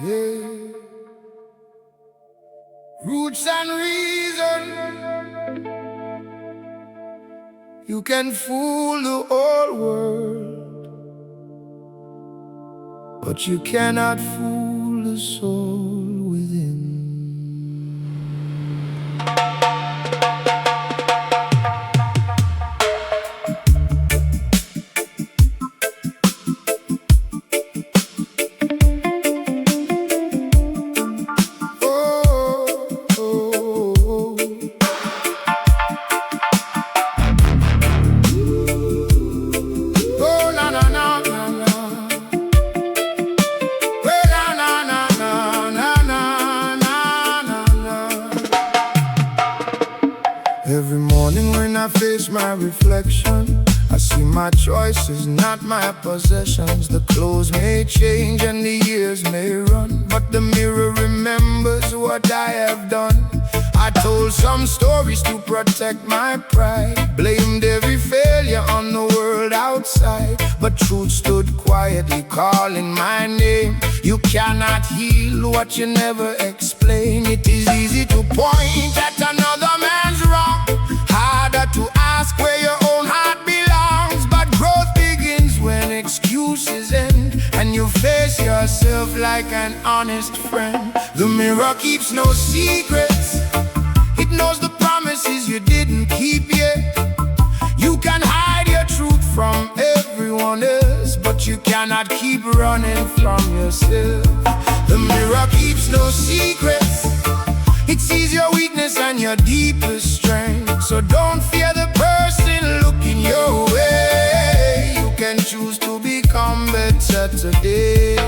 Yeah. Roots and reason. You can fool the whole world, but you cannot fool the soul within. Every morning when I face my reflection, I see my choices, not my possessions. The clothes may change and the years may run, but the mirror remembers what I have done. I told some stories to protect my pride, blamed every failure on the world outside, but truth stood quietly calling my name. You cannot heal what you never explain. It is easy to point at another man's wrong, harder to ask where your own heart belongs. But growth begins when excuses end, and you face yourself like an honest friend. The mirror keeps no secrets, it knows the promises you didn't keep yet. You can hide your truth from everyone else, but you cannot keep running from yourself. The mirror keeps no secrets, it sees your weakness and your deepest strength. So don't fear the person looking your way. You can choose to become better today.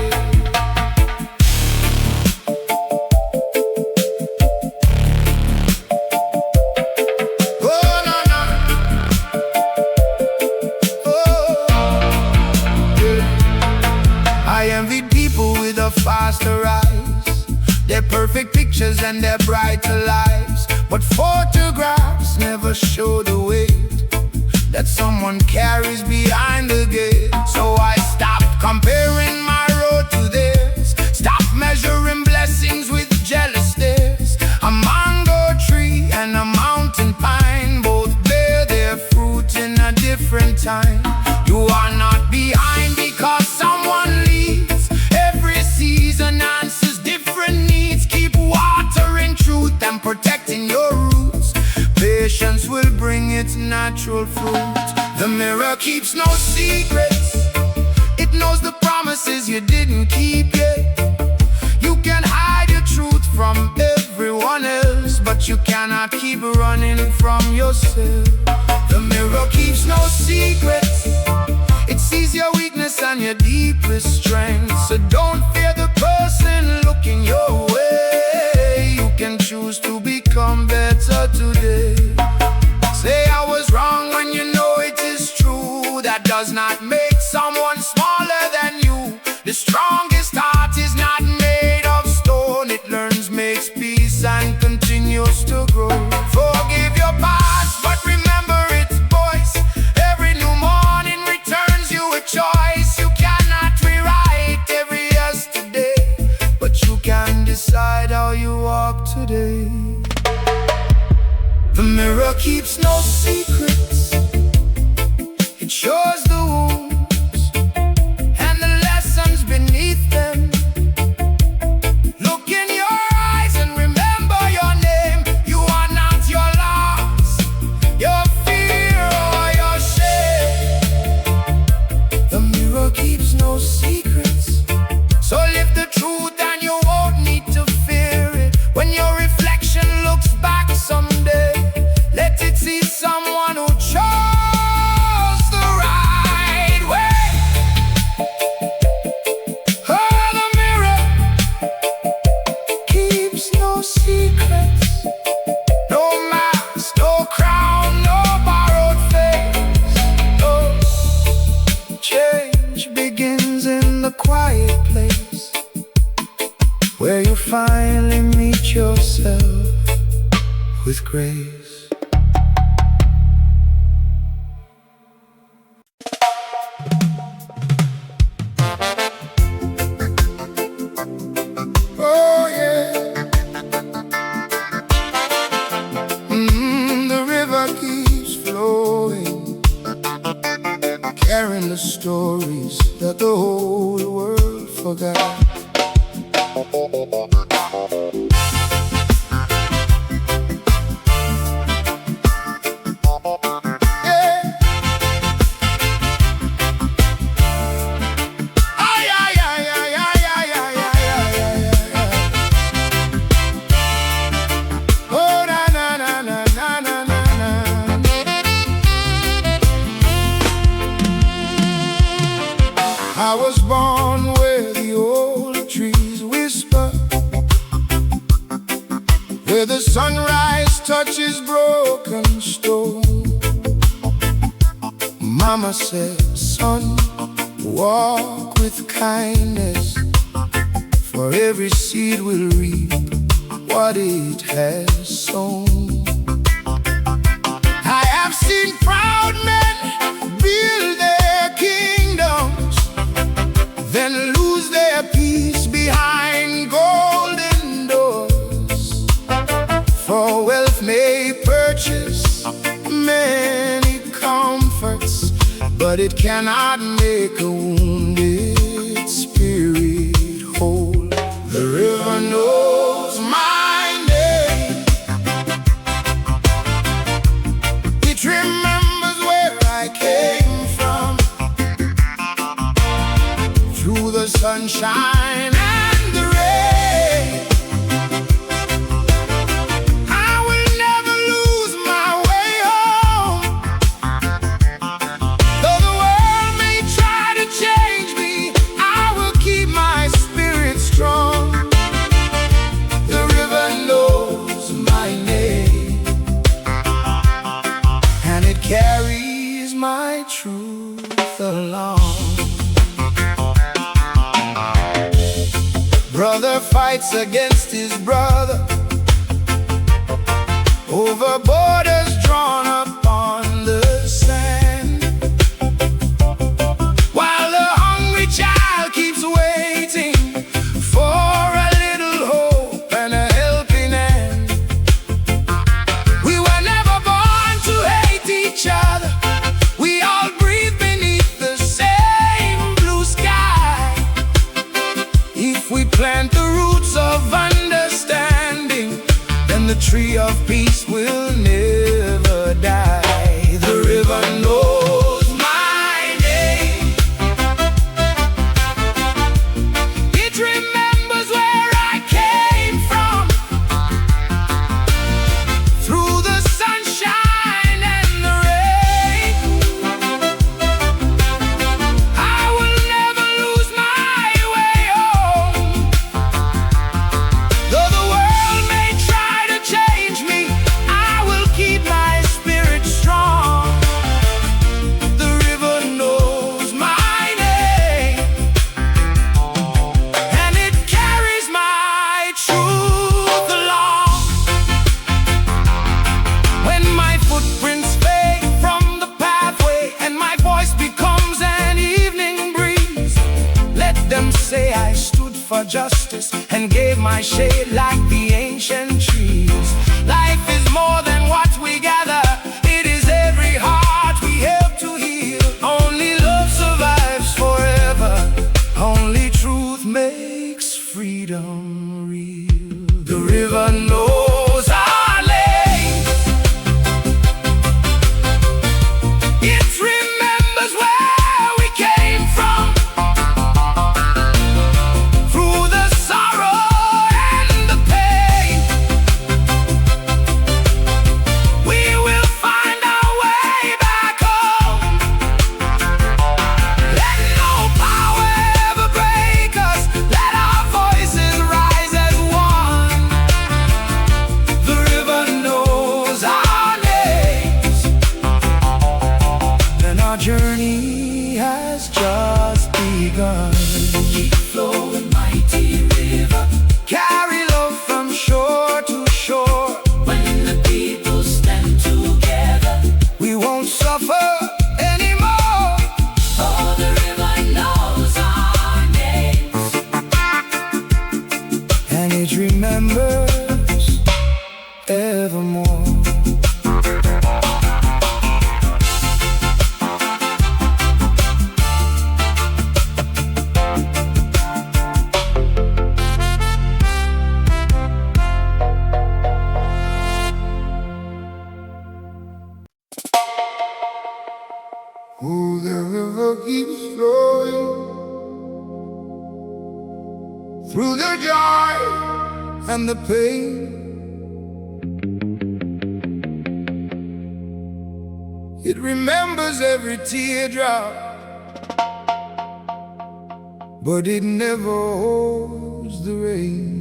I envy people with a faster eyes, their perfect pictures and their brighter lives. But photographs never show the weight that someone carries behind the gate. So I stopped comparing my road to theirs, stopped measuring blessings with jealous stares. A mango tree and a mountain pine both bear their fruit in a different time. You are not behind because someone leads. Every season answers different needs. Keep watering truth and protecting your roots. Patience will bring its natural fruit. The mirror keeps no secrets, it knows the promises you didn't keep yet. You can hide your truth from everyone else, but you cannot keep running from yourself. The mirror keeps no secrets, it sees your weakness and your deepest strength. So don't fear the person looking your way. You can choose to become better today. Say I was wrong when you know it is true. That does not make someone smaller than you. The strongest heart is not made of stone. It learns, makes peace and continues to grow. Forgive your past, but remember its voice. Every new morning returns you a choice. You cannot rewrite every yesterday, but you can decide how you walk today. The mirror keeps no secrets, it shows the wounds and the lessons beneath them. Look in your eyes and remember your name. You are not your loss, your fear or your shame. The mirror keeps no secrets, so live the truth and you won't need to fear it. When your reflection looks back someday, let it see someone who chose the right way. Oh, the mirror keeps no secrets, no mask, no crown, no borrowed face. No, change begins in the quiet place, where you finally meet yourself with grace. stories that the whole world forgot. I was born where the old trees whisper, where the sunrise touches broken stone. Mama said, son, walk with kindness, for every seed will reap what it has sown. I have seen proud men build their kingdoms, then lose their peace behind golden doors. For wealth may purchase many comforts, but it cannot make a wounded spirit whole. The river knows my name. It remembers where I came from, through the sunshine and the rain. I will never lose my way home. Though the world may try to change me, I will keep my spirit strong. The river knows my name, and it carries my truth along. Brother fights against his brother over borders drawn upon the sand, while the hungry child keeps waiting for a little hope and a helping hand. We were never born to hate each other. We all breathe beneath the same blue sky. If we plant the roots of understanding, then the tree of peace will never die. The river knows my name. It remembers where I came from, through the sunshine and the rain. I will never lose my way home. Though the world may try to change me, I will keep my spirit strong. The river knows my name, and it carries my truth along. When my footprints fade from the pathway and my voice becomes an evening breeze, let them say I stood for justice and gave my shade like the ancient trees. Life is more than what we gather. It is every heart we help to heal. Only love survives forever. Only truth makes freedom real. The river knows our name. It remembers where we came from, through the sorrow and the pain. We will find our way back home. Let no power ever break us. Let our voices rise as one. The river knows our names, and our journey has just begun. Keep flowing, mighty river. Carry love from shore to shore. When the people stand together, we won't suffer anymore. Oh, the river knows our names, and it remembers evermore. through the joy and the pain. It remembers every teardrop, but it never holds the rain.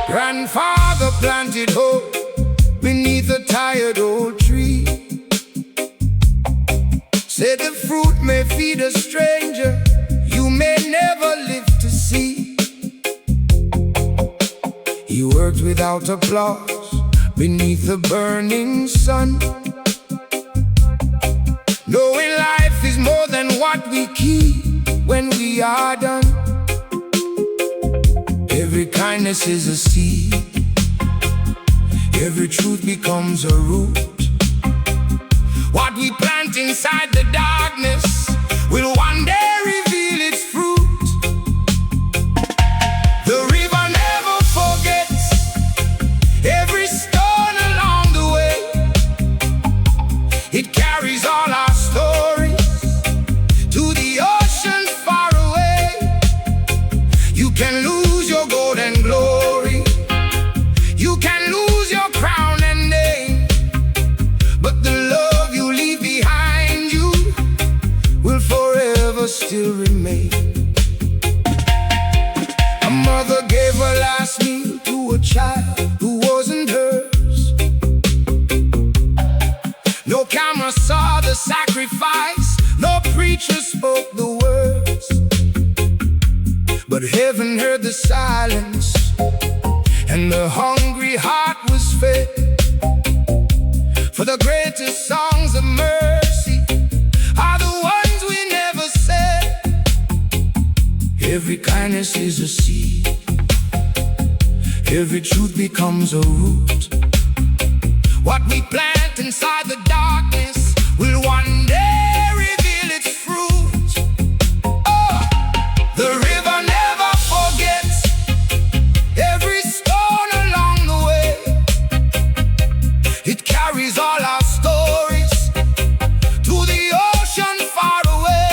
Grandfather planted hope beneath a tired old tree. Said the fruit may feed a stranger you may never live to see. He worked without applause beneath the burning sun, knowing life is more than what we keep when we are done. Every kindness is a seed, every truth becomes a root. What we plant inside the darkness will one day reveal its fruit. The river never forgets every stone along the way. It carries all our stories to the oceans far away. You can lose your gold and glory, you can lose your crown and name, but the love you leave behind you will forever still remain. A mother gave her last meal to a child who wasn't hers. No camera saw the sacrifice, no preacher spoke the words, but heaven heard the silence, and the hungry heart was fed. For the greatest songs of mercy are the ones we never said. Every kindness is a seed, every truth becomes a root. What we plant inside the darkness will one day reveal its fruit. Oh, the river never forgets every stone along the way. It carries all our stories to the ocean far away.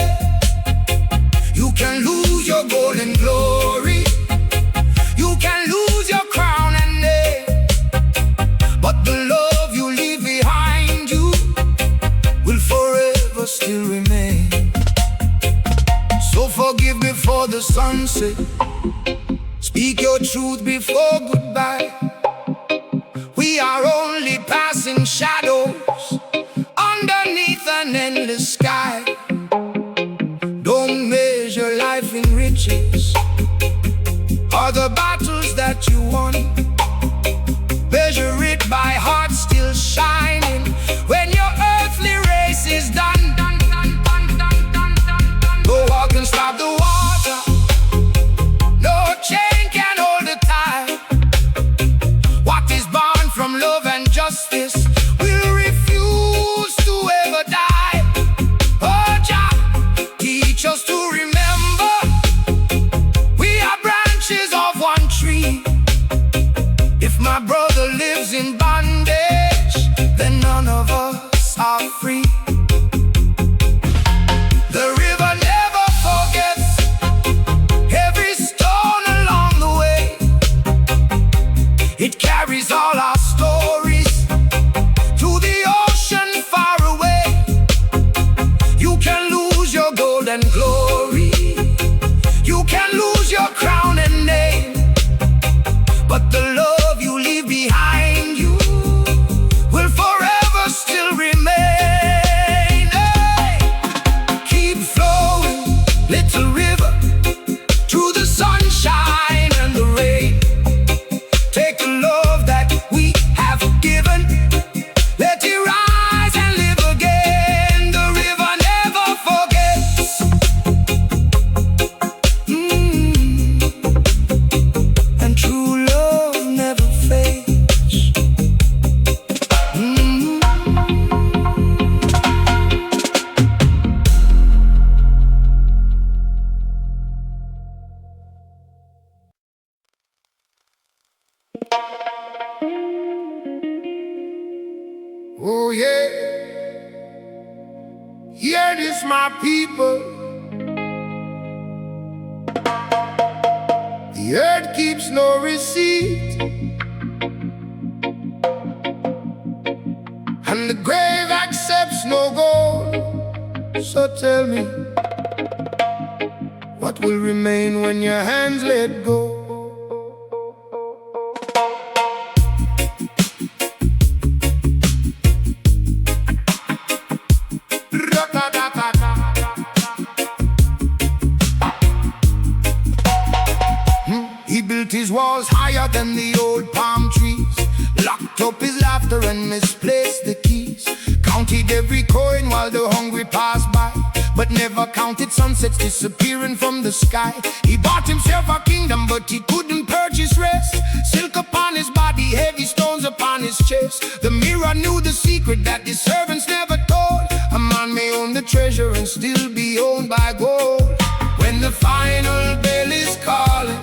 You can lose your golden glory, you can lose your crown and name, but the love you leave behind you will forever still remain. So forgive before the sunset, speak your truth before goodbye. We are only passing shadows underneath an endless sky. Don't measure life in riches or the battles that you won. Measure it by heart still shining when your earthly race is done. No wall can stop the water, no chain can hold the tide. What is born from love and justice will refuse to ever die. Oh Jah, teach us to remember we are branches of one tree. If my brother lives in bondage, then none of us are free. The river never forgets every stone along the way. It carries all our stories to the ocean far away. You can lose your gold and glory, you can lose your crown and name, but the love you leave behind you will forever still remain. Hear this, my people. The earth keeps no receipt, and the grave accepts no gold. So tell me, what will remain when your hands let go? He built his walls higher than the old palm trees, locked up his laughter and misplaced the keys, counted every coin while the hungry passed by, but never counted sunsets disappearing from the sky. He bought himself a kingdom, but he couldn't purchase rest. Silk upon his body, heavy stones upon his chest. The mirror knew the secret that his servants never told. A man may own the treasure and still be owned by gold. When the final bell is calling,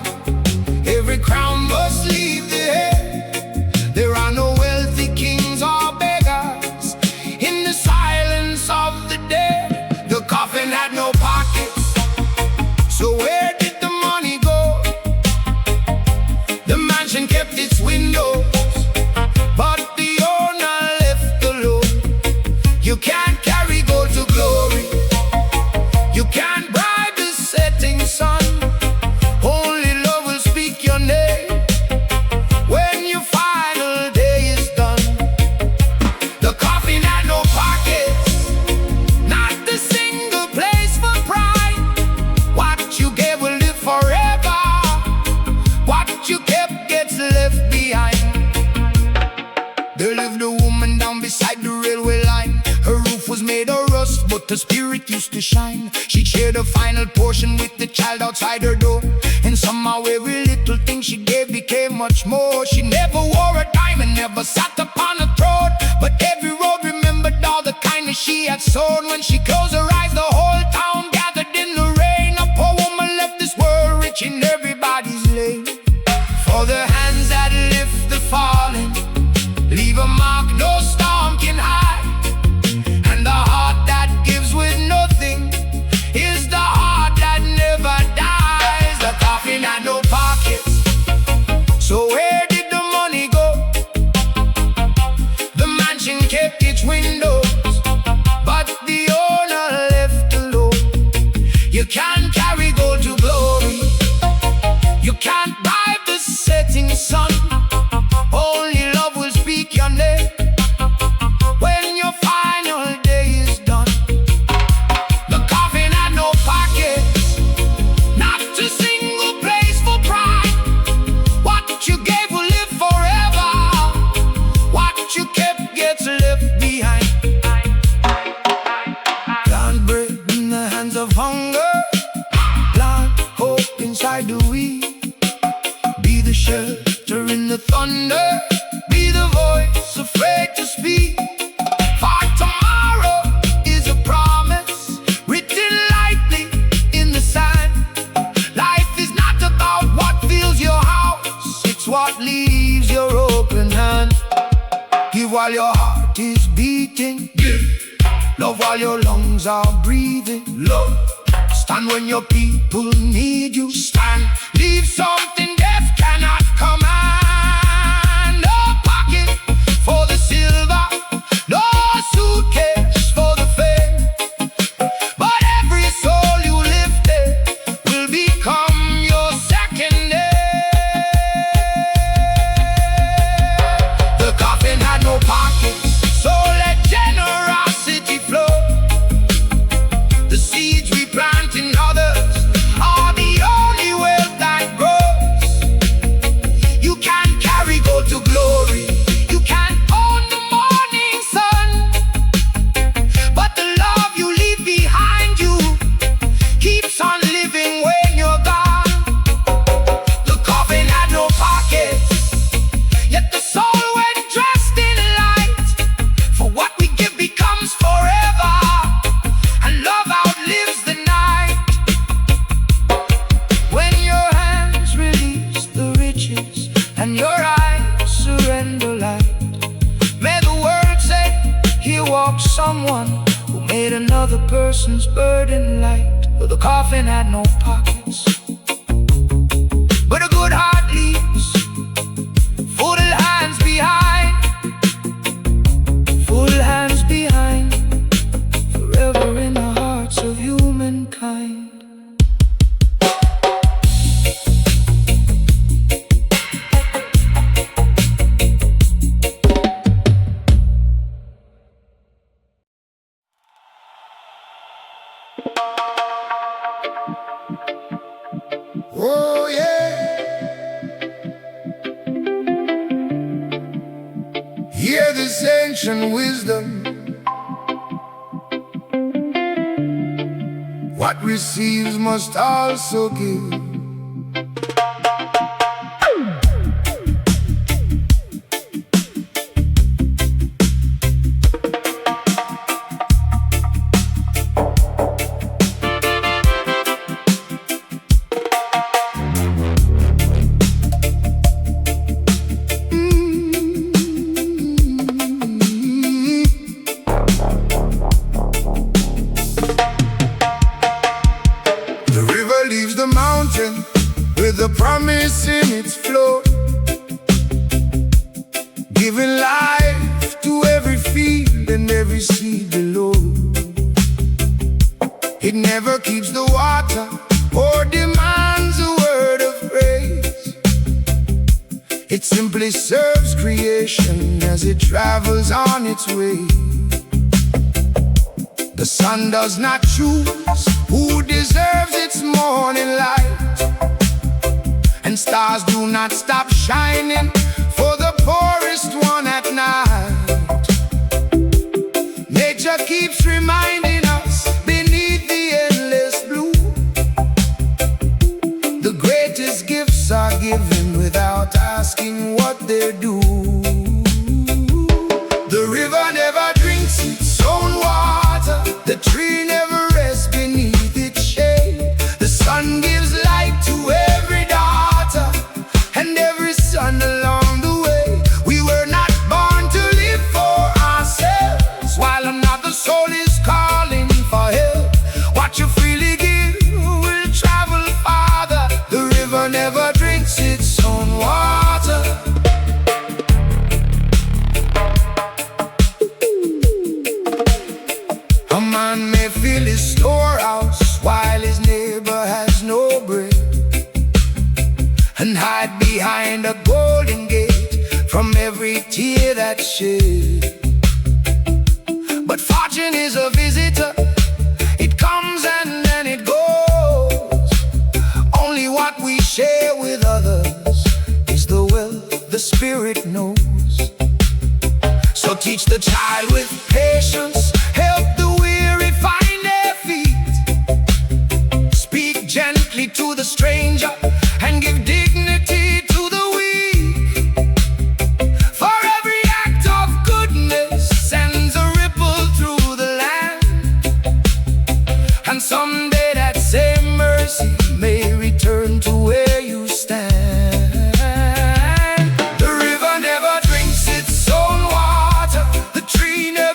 every crown must leave the head. There are no wealthy kings or beggars in the silence of the dead. The coffin had no pockets, so where did the money go? The mansion kept its windows, but the owner left alone. You can't carry gold to glory, you can't bribe the setting sun. Only love will speak your name when your final day is done. The coffin had no pockets, not a single place for pride. What you gave will live forever, what you kept gets left behind. There lived a woman down beside the railway line. Her roof was made of rust, but her spirit used to shine. She shared a final portion with the child outside her door, and somehow every little thing she gave became much more. She never wore a diamond, never sat upon a throne, but every road remembered all the kindness she had sown. When she closed her eyes, the whole town gathered in the rain. A poor woman left this world rich in everybody's lane. For the hands that lift the fallen leave a mark no storm can hide, and the heart that gives with nothing is the heart that never dies. The coffin had no pockets, so where did the money go? The mansion kept its windows, but the owner left alone. You can't carry gold to glory, you can't bribe the setting sun. Only love will speak your name when your final day is done. The coffin had no pockets, not a single place for pride. What you gave will live forever, what you kept gets left behind. Plant bread in the hands of hunger, plant hope inside the weed. Be the shelter in the thunder, be the voice afraid to speak. For tomorrow is a promise written lightly in the sand. Life is not about what fills your house, it's what leaves your open hand. Give while your heart is beating, give. Love while your lungs are breathing, love. Stand when your people need you, stand. Leave something death cannot command. No pocket for the silver, no suitcase for the fame, but every soul you lifted will become your second day. The coffin had no pockets, so let generosity flow. The seeds we plant in others are the only wealth that grows. made another person's burden light. But the coffin had no pockets, but a good heart leaves full hands behind, full hands behind, forever in the hearts of humankind. Oh yeah, hear this ancient wisdom. What receives must also give. With a promise in its flow, giving life to every field and every seed below. It never keeps the water or demands a word of praise. It simply serves creation as it travels on its way. The sun does not choose who deserves its morning light, and stars do not stop shining for the poorest one at night. Nature keeps reminding us beneath the endless blue, the greatest gifts are given without asking what they're due. The river never drinks its own water, the tree never rests beneath its shade. The sun gives light to every daughter and every son along the way. We were not born to live for ourselves, while another soul is calling for help. What you freely give will travel farther. The river never drinks its own water. A man may fill his storehouse while his neighbor has no bread, and hide behind a golden gate from every tear that's shed. But fortune is a visitor, it comes and then it goes. Only what we share with others is the wealth the spirit knows. So teach the child with patience, help the weary find their feet. Speak gently to the stranger and give dignity to the weak. For every act of goodness sends a ripple through the land, and someday that same mercy may return to where you stand. The river never drinks its own water, the tree never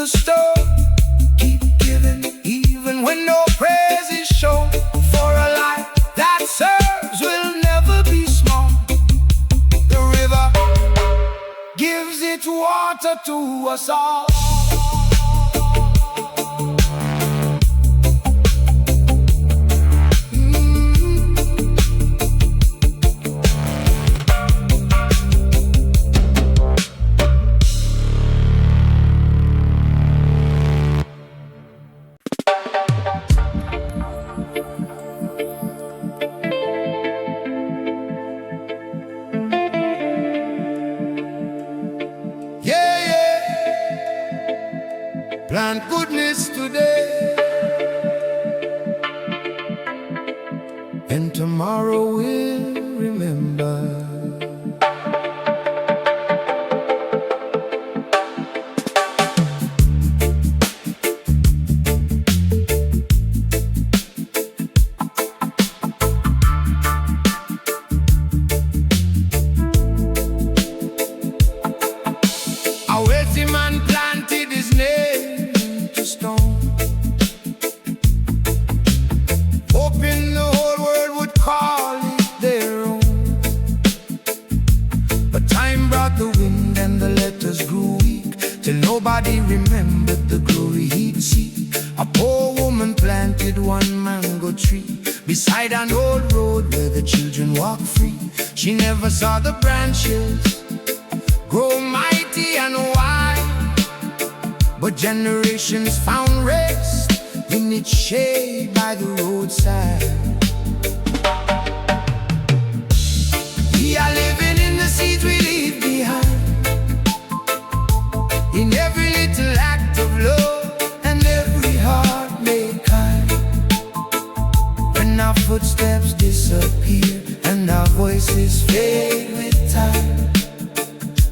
store. Keep giving even when no praise is shown. For a life that serves will never be small. The river gives its water to us all. Plant goodness today, and tomorrow we'll remember. A wealthy man planted his name to stone, hoping the whole world would call it their own. But time brought the wind and the letters grew weak, till nobody remembered the glory he'd seek. A poor woman planted one mango tree beside an old road where the children walk free. She never saw the branches grow mighty and wide, but generations found rest in its shade by the roadside. We are living in the seeds we leave behind, in every little act of love and every heart made kind. When our footsteps disappear and our voices fade with time,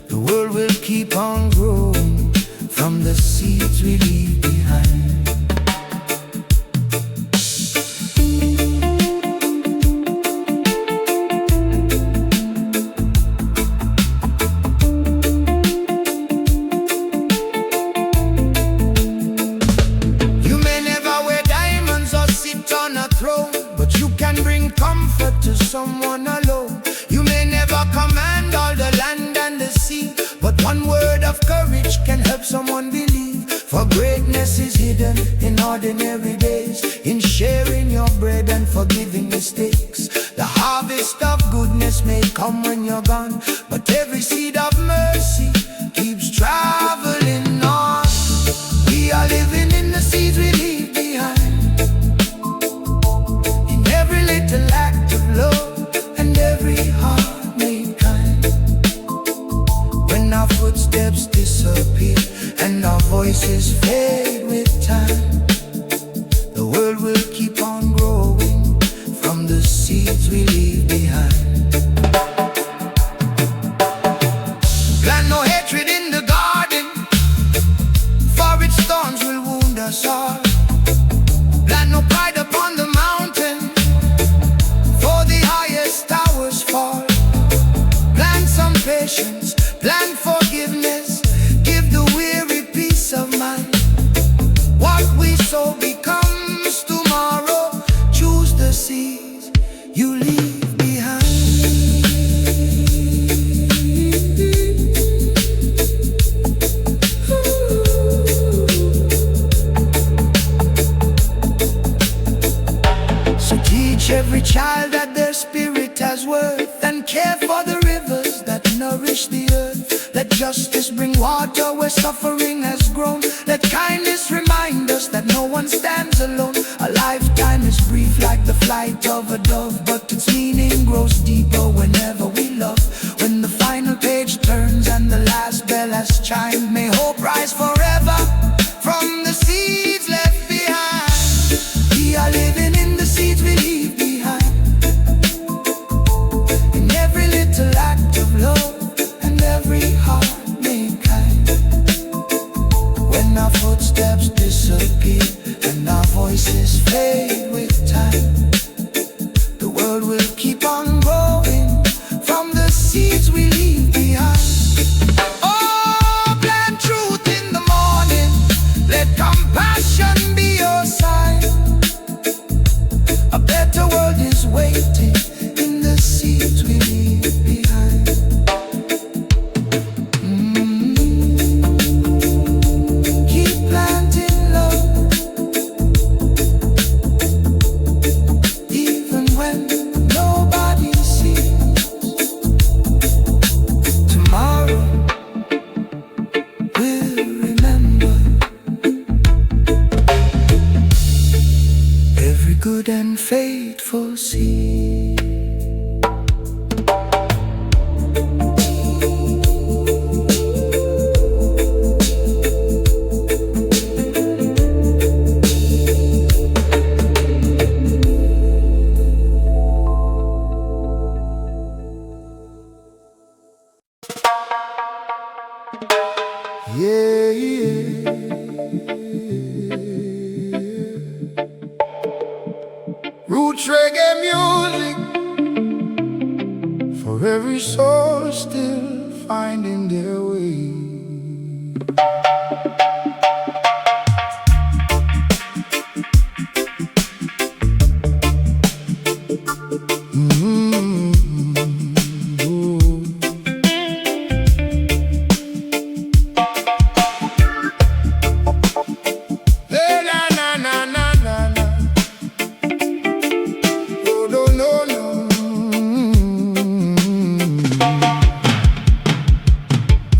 the world will keep on growing from the seeds we leave behind. You may never wear diamonds or sit on a throne, but you can bring comfort to someone alone. You may never command all the land and the sea, but one word of courage can help someone believe. For greatness is hidden in ordinary days, in sharing your bread and forgiving mistakes. The harvest of goodness may come when you're gone, but every seed of mercy keeps traveling on. We are living in the seeds we leave behind, in every little act of love and every heart made kind. When our footsteps disappear and our voices fade with time, the world will keep on growing from the seeds we leave behind. Plant no hatred in the garden, for its thorns will wound us all. Plant no pride upon the mountain, for the highest towers fall. Plant some patience, plant forgiveness, give the weary peace of mind. What we sow becomes tomorrow. Choose the seeds you leave behind. So teach every child that their spirit has worth, and care for the rivers that nourish the earth. Let justice bring water where suffering has grown. Let kindness remind us that no one stands alone. A lifetime is brief like the flight of a dove, but its meaning grows deeper whenever we love. When the final page turns and the last bell has chimed, may hope rise forever from the seeds left behind. We are living in the seeds we leave behind, in every little act of love and every heart made kind. When our footsteps disappear and our voices fade with time, the world will keep on growing from the seeds we leave behind. Oh, plant truth in the morning, faithful seed. Yeah, yeah. Roots reggae music for every soul still finding their way.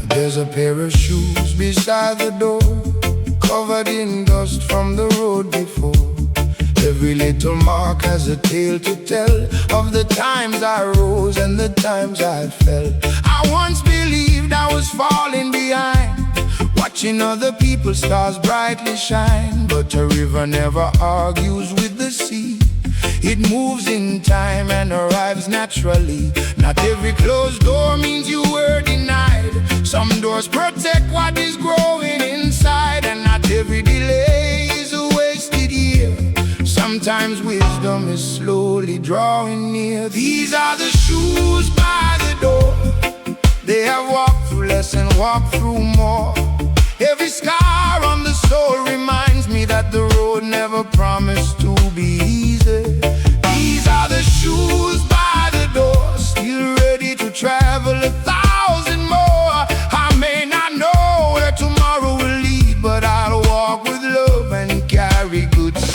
There's a pair of shoes beside the door, covered in dust from the road before. Every little mark has a tale to tell of the times I rose and the times I fell. I once believed I was falling behind, watching other people's stars brightly shine. But a river never argues with the sea. It moves in time and arrives naturally. Not every closed door means you were denied. Some doors protect what is growing inside, and not every delay is a wasted year. Sometimes wisdom is slowly drawing near. These are the shoes by the door. They have walked through less and walked through more. Every scar on the soul reminds me that the road never promised to be easy. These are the shoes by the door, still ready to travel 1,000 more. I may not know where tomorrow will lead, but I'll walk with love and carry good seeds.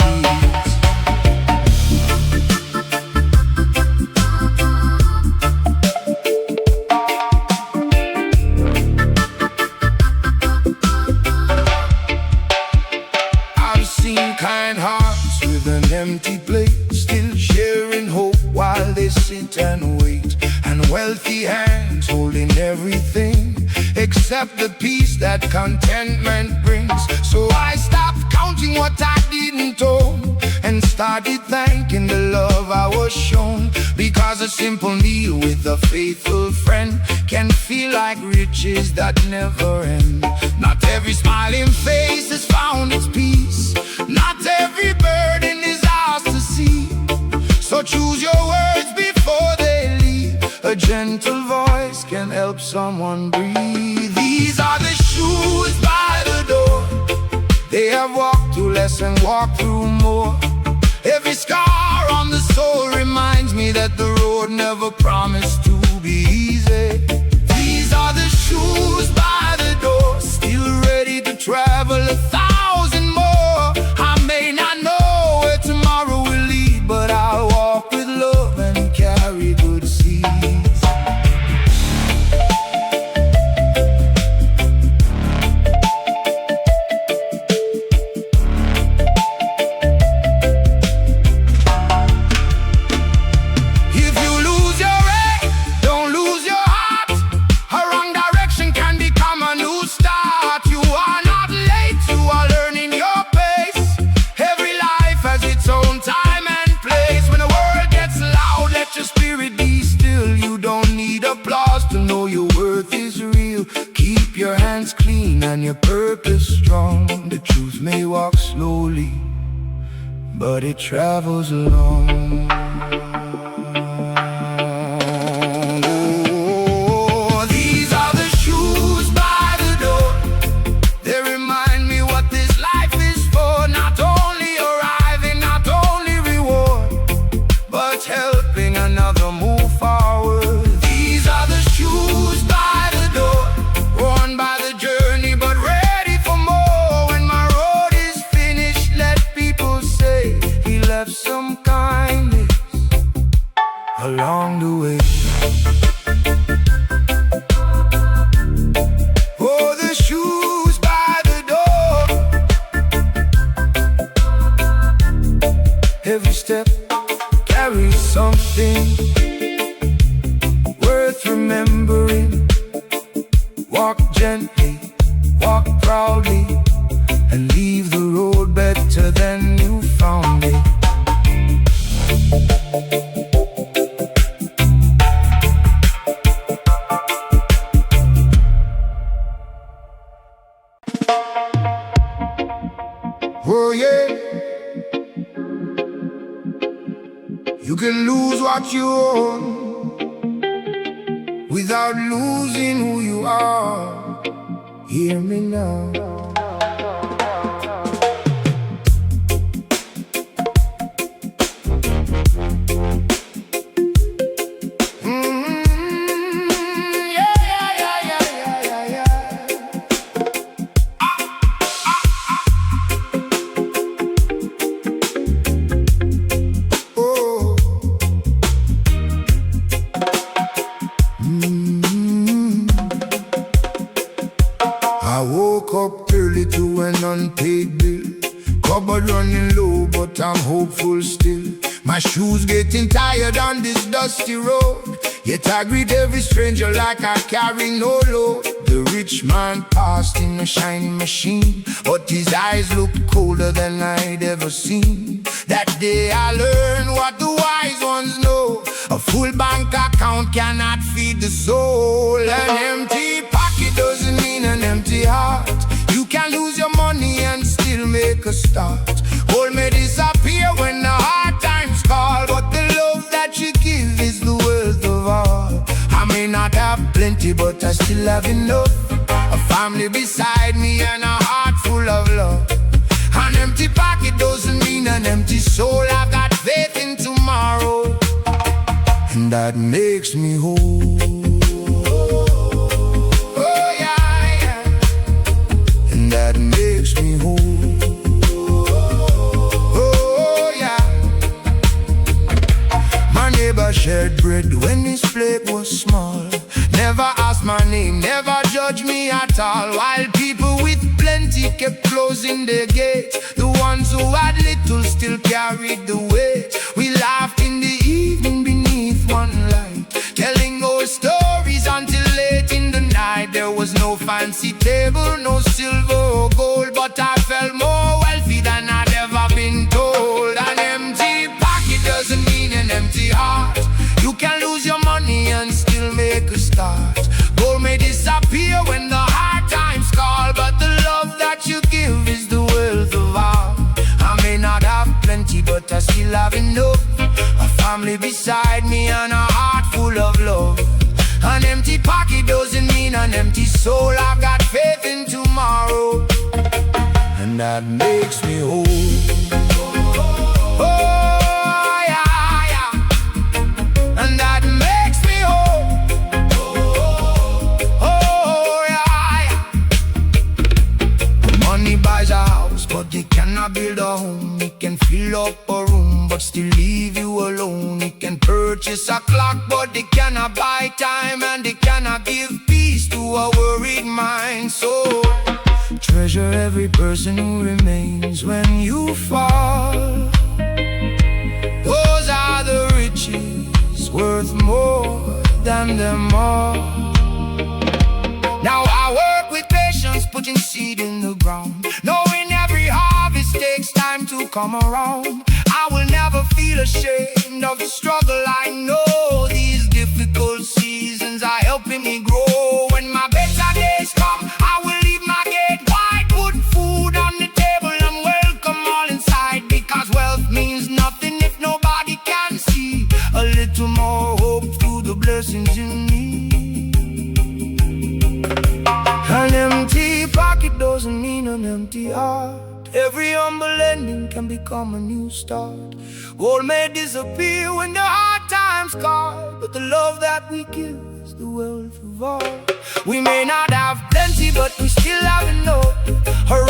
I've seen kind hearts with an empty plate, still sharing hope while they sit and wait, and wealthy hands holding everything except the peace that contentment brings. So I stopped counting what I didn't own and started thanking the love I was shown. Because a simple meal with a faithful friend can feel like riches that never end. Not every smiling face has found its peace. Not every burden is ours to see. So choose your words before they leave. A gentle voice can help someone breathe. These are the shoes by the door. They have walked through less and walked through more. Every scar on the soul reminds me that the road never promised to be easy. These are the shoes by the door, still ready to travel 1,000 more. I may not know where tomorrow will lead, but I'll walk with love and carry good seeds. If you lose your way, don't lose your heart. A wrong direction can become a new start. You are not late, you are learning your pace. Every life has its own time and place. When the world gets loud, let your spirit be still. You don't need applause to know your worth is real. Keep your hands clean and your purpose strong. The truth may walk slowly, but it travels along. Oh, these are the shoes by the door. They remind me what this life is for. Not only arriving, not only reward, but helping another move forward. These are the shoes by the door, worn by the journey but ready for more. When my road is finished, let people say he left some kindness along the way. Oh, the shoes by the door. Every step something worth remembering. Walk gently, walk proudly, and leave the road better than you found it. Oh yeah, you can lose what you own without losing who you are. Hear me now. I woke up early to an unpaid bill. Cupboard running low, but I'm hopeful still. My shoes getting tired on this dusty road, yet I greet every stranger like I carry no load. The rich man passed in a shiny machine, but his eyes looked colder than I'd ever seen. That day I learned what the wise ones know: a full bank account cannot feed the soul. An empty pocket doesn't mean an empty heart. You can lose your money and still make a start. Gold may disappear when the hard times call, but the love that you give is the worth of all. I may not have plenty, but I still have enough. A family beside me and a heart full of love. An empty pocket doesn't mean an empty soul. I've got faith in tomorrow, and that makes me whole. Oh yeah, yeah. And that makes me whole. Oh yeah. My neighbor shared bread when his plate was small. Never asked my name, never judged me at all. While people with plenty kept closing their gates, the ones who had little still carried the weight. We laughed in the evening beneath one light, telling old stories until late in the night. There was no fancy table, no silver or gold, but I felt more wealthy than I'd ever been told. An empty pocket doesn't mean an empty heart. You can lose your money and still make a start. Gold may disappear when the hard times call, but the love that you give is the wealth of all. I may not have plenty, but I still have enough. A family beside me and a heart full of love. An empty pocket doesn't mean an empty soul. I've got faith in tomorrow, and that makes me whole. Oh yeah, yeah. And that makes me whole. Oh yeah, yeah. Money buys a house, but it cannot build a home. It can fill up a room, but still leave you alone. It can purchase a clock, but it cannot buy time, and it cannot give peace to a worried mind. So treasure every person who remains when you fall. Those are the riches worth more than them all. Now I work with patience, putting seed in the ground, knowing every harvest takes time to come around. I will never feel ashamed of the struggle. I know these difficult seasons are helping me grow. When my better days come, I will leave my gate wide, put food on the table and welcome all inside. Because wealth means nothing if nobody can see a little more hope through the blessings in me. An empty pocket doesn't mean an empty heart. Every humble ending can become a new start. Gold may disappear when the hard times call, but the love that we give is the wealth of all. We may not have plenty, but we still have enough. A